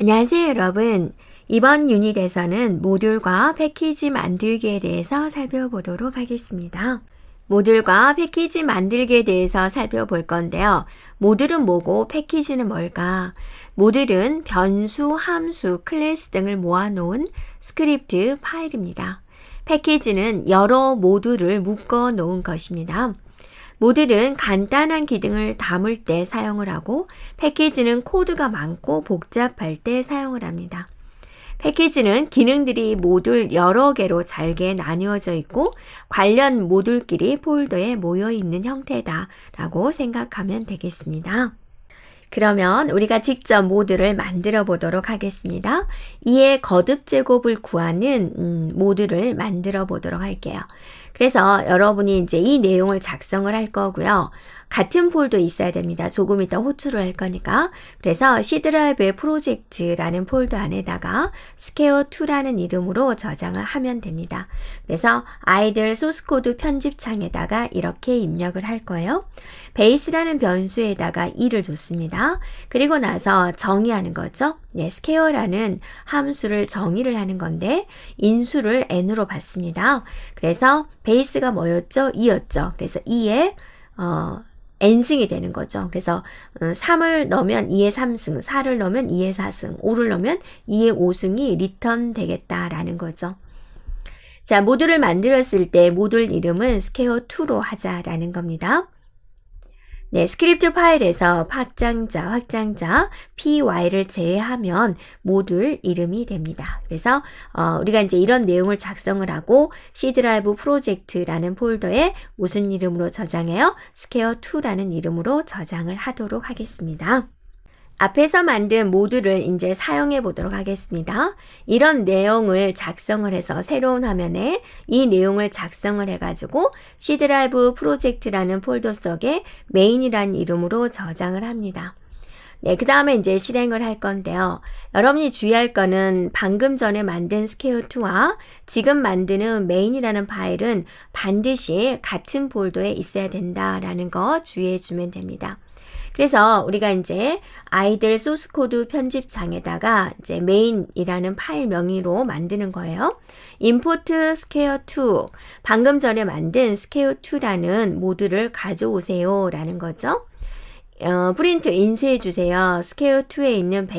안녕하세요, 여러분. 이번 유닛에서는 모듈과 패키지 만들기에 대해서 살펴보도록 하겠습니다. 모듈과 패키지 만들기에 대해서 살펴볼 건데요. 모듈은 뭐고 패키지는 뭘까? 모듈은 변수, 함수, 클래스 등을 모아놓은 스크립트 파일입니다. 패키지는 여러 모듈을 묶어 놓은 것입니다. 모듈은 간단한 기능을 담을 때 사용을 하고 패키지는 코드가 많고 복잡할 때 사용을 합니다. 패키지는 기능들이 모듈 여러 개로 잘게 나뉘어져 있고 관련 모듈끼리 폴더에 모여 있는 형태다라고 생각하면 되겠습니다. 그러면 우리가 직접 모듈을 만들어 보도록 하겠습니다. 이의 거듭 제곱을 구하는 모듈을 만들어 보도록 할게요. 그래서 여러분이 이제 이 내용을 작성을 할 거고요. 같은 폴더 있어야 됩니다. 조금 이따 호출을 할 거니까. 그래서 C 드라이브의 프로젝트라는 폴더 안에다가 스퀘어2라는 이름으로 저장을 하면 됩니다. 그래서 아이들 소스코드 편집창에다가 이렇게 입력을 할 거예요. 베이스라는 변수에다가 2를 줬습니다. 그리고 나서 정의하는 거죠. 네, 스퀘어라는 함수를 정의를 하는 건데 인수를 n으로 받습니다. 그래서 베이스가 뭐였죠? 2였죠. 그래서 2에 n승이 되는 거죠. 그래서 3을 넣으면 2의 3승, 4를 넣으면 2의 4승, 5를 넣으면 2의 5승이 리턴 되겠다라는 거죠. 자, 모듈을 만들었을 때 모듈 이름은 스퀘어2로 하자라는 겁니다. 네, 스크립트 파일에서 확장자, py를 제외하면 모듈 이름이 됩니다. 그래서 우리가 이제 이런 내용을 작성을 하고 C 드라이브 프로젝트라는 폴더에 무슨 이름으로 저장해요? 스퀘어2라는 이름으로 저장을 하도록 하겠습니다. 앞에서 만든 모듈을 이제 사용해 보도록 하겠습니다. 이런 내용을 작성을 해서 새로운 화면에 이 내용을 작성을 해가지고 C 드라이브 프로젝트라는 폴더 속에 메인이라는 이름으로 저장을 합니다. 네, 그 다음에 이제 실행을 할 건데요. 여러분이 주의할 거는 방금 전에 만든 스퀘어2와 지금 만드는 메인이라는 파일은 반드시 같은 폴더에 있어야 된다라는 거 주의해 주면 됩니다. 그래서 우리가 이제 아이들 소스 코드 편집창에다가 이제 메인이라는 파일 명의로 만드는 거예요. import square2 방금 전에 만든 square2라는 모듈을 가져오세요 라는 거죠. 프린트 인수해 주세요. 스퀘어2에 있는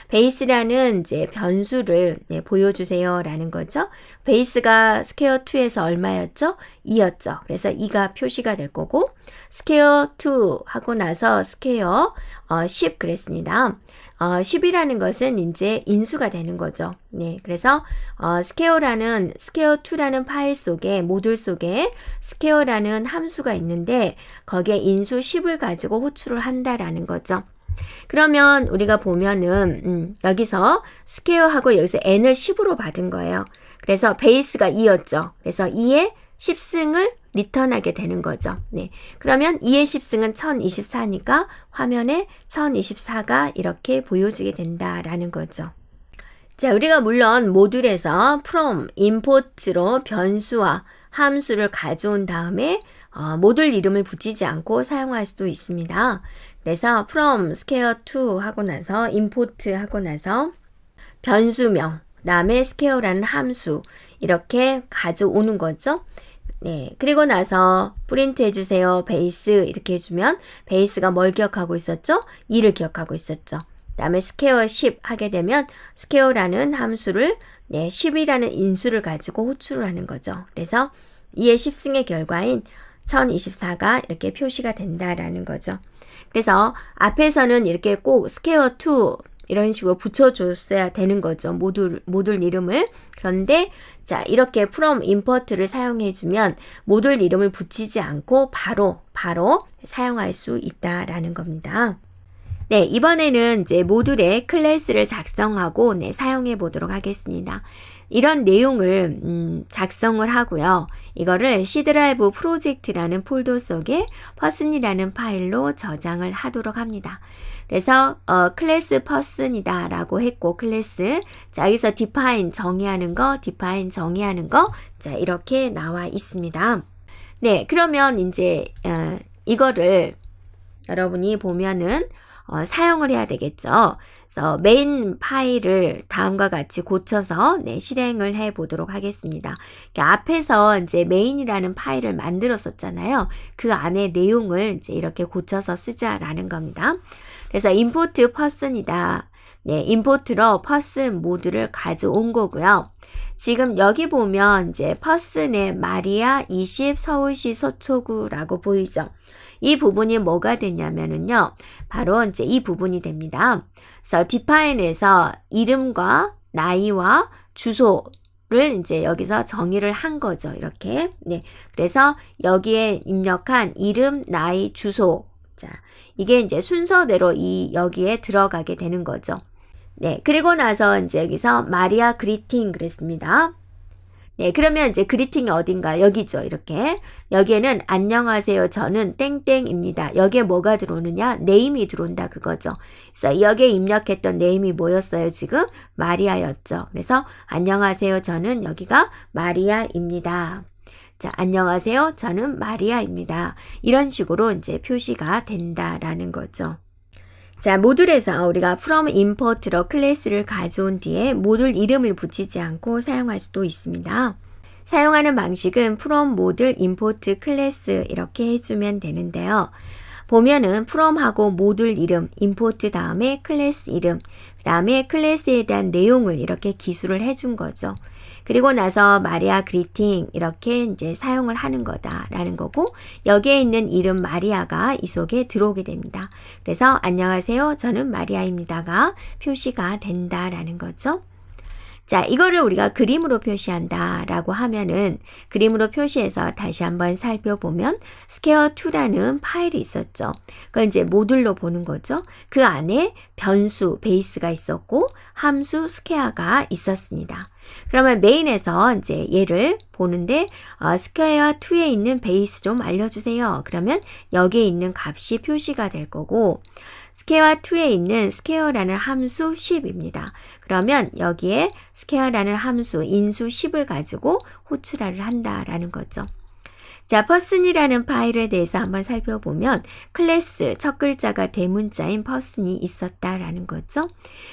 베이스라는 이제 변수를 보여주세요 라는 거죠. 베이스가 스퀘어2에서 얼마였죠? 2였죠. 그래서 2가 표시가 될 거고 스퀘어2 하고 나서 스퀘어 10 그랬습니다. 10이라는 것은 이제 인수가 되는 거죠. 네, 그래서 스퀘어2라는 파일 속에 모듈 속에 스퀘어라는 함수가 있는데 거기에 인수 10을 가지고 호출을 한다라는 거죠. 그러면 우리가 보면은 여기서 스퀘어하고 여기서 n을 10으로 받은 거예요. 그래서 베이스가 2였죠. 그래서 2의 10승을 리턴하게 되는 거죠. 네. 그러면 2의 10승은 1024니까 화면에 1024가 이렇게 보여지게 된다라는 거죠. 자, 우리가 물론 모듈에서 from, import로 변수와 함수를 가져온 다음에 모듈 이름을 붙이지 않고 사용할 수도 있습니다. 그래서 from square2 하고 나서 import 하고 나서 변수명, 그다음에 square라는 함수 이렇게 가져오는 거죠. 네, 그리고 나서 프린트 해주세요. 베이스 이렇게 해주면 베이스가 뭘 기억하고 있었죠? 2를 기억하고 있었죠. 그 다음에 스퀘어 10 하게 되면 스퀘어라는 함수를 10이라는 인수를 가지고 호출을 하는 거죠. 그래서 2의 10승의 결과인 1024가 이렇게 표시가 된다라는 거죠. 그래서 앞에서는 이렇게 꼭 스퀘어2 이런 식으로 붙여줬어야 되는 거죠. 모듈 이름을. 그런데 자, 이렇게 from import를 사용해주면 모듈 이름을 붙이지 않고 바로 사용할 수 있다라는 겁니다. 네, 이번에는 이제 모듈의 클래스를 작성하고 사용해 보도록 하겠습니다. 이런 내용을 작성을 하고요. 이거를 C 드라이브 프로젝트라는 폴더 속에 person이라는 파일로 저장을 하도록 합니다. 그래서 클래스 person이다 라고 했고 클래스 자 여기서 define 정의하는 거 자 이렇게 나와 있습니다. 네, 그러면 이제 이거를 여러분이 보면은 사용을 해야 되겠죠. 그래서 메인 파일을 다음과 같이 고쳐서 실행을 해 보도록 하겠습니다. 앞에서 이제 메인이라는 파일을 만들었었잖아요. 그 안에 내용을 이제 이렇게 고쳐서 쓰자라는 겁니다. 그래서 import person이다. 임포트로 person 모듈을 가져온 거고요. 지금 여기 보면 이제 person의 마리아 20 서울시 서초구라고 보이죠. 이 부분이 뭐가 되냐면은요. 바로 이제 이 부분이 됩니다. 그래서 define에서 이름과 나이와 주소를 이제 여기서 정의를 한 거죠. 이렇게. 그래서 여기에 입력한 이름, 나이, 주소. 자, 이게 이제 순서대로 여기에 들어가게 되는 거죠. 그리고 나서 이제 여기서 마리아 그리팅 그랬습니다. 그러면 이제 그리팅이 어딘가 여기죠. 이렇게. 여기에는 안녕하세요. 저는 땡땡입니다. 여기에 뭐가 들어오느냐? 네임이 들어온다 그거죠. 그래서 여기에 입력했던 네임이 뭐였어요? 지금 마리아였죠. 그래서 안녕하세요. 저는 여기가 마리아입니다. 자, 안녕하세요. 저는 마리아입니다. 이런 식으로 이제 표시가 된다라는 거죠. 자, 모듈에서 우리가 from import로 클래스를 가져온 뒤에 모듈 이름을 붙이지 않고 사용할 수도 있습니다. 사용하는 방식은 from 모듈 import 클래스 이렇게 해주면 되는데요. 보면은 from하고 모듈 이름, import 다음에 클래스 이름, 그 다음에 클래스에 대한 내용을 이렇게 기술을 해준 거죠. 그리고 나서 마리아 그리팅 이렇게 이제 사용을 하는 거다라는 거고 여기에 있는 이름 마리아가 이 속에 들어오게 됩니다. 그래서 안녕하세요. 저는 마리아입니다가 표시가 된다라는 거죠. 자, 이거를 우리가 그림으로 표시한다 라고 하면은 그림으로 표시해서 다시 한번 살펴보면 square2라는 파일이 있었죠. 그걸 이제 모듈로 보는 거죠. 그 안에 변수 베이스가 있었고 함수 square가 있었습니다. 그러면 메인에서 이제 얘를 보는데 square2에 있는 베이스 좀 알려주세요. 그러면 여기에 있는 값이 표시가 될 거고 square2에 있는 square라는 함수 10입니다. 그러면 여기에 square라는 함수 인수 10을 가지고 호출하를 한다라는 거죠. 자, person이라는 파일에 대해서 한번 살펴보면 클래스 첫 글자가 대문자인 person이 있었다라는 거죠.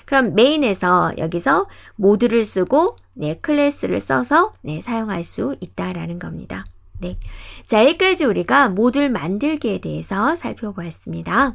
그럼 메인에서 여기서 모듈을 쓰고 클래스를 써서 사용할 수 있다라는 겁니다. 자, 여기까지 우리가 모듈 만들기에 대해서 살펴보았습니다.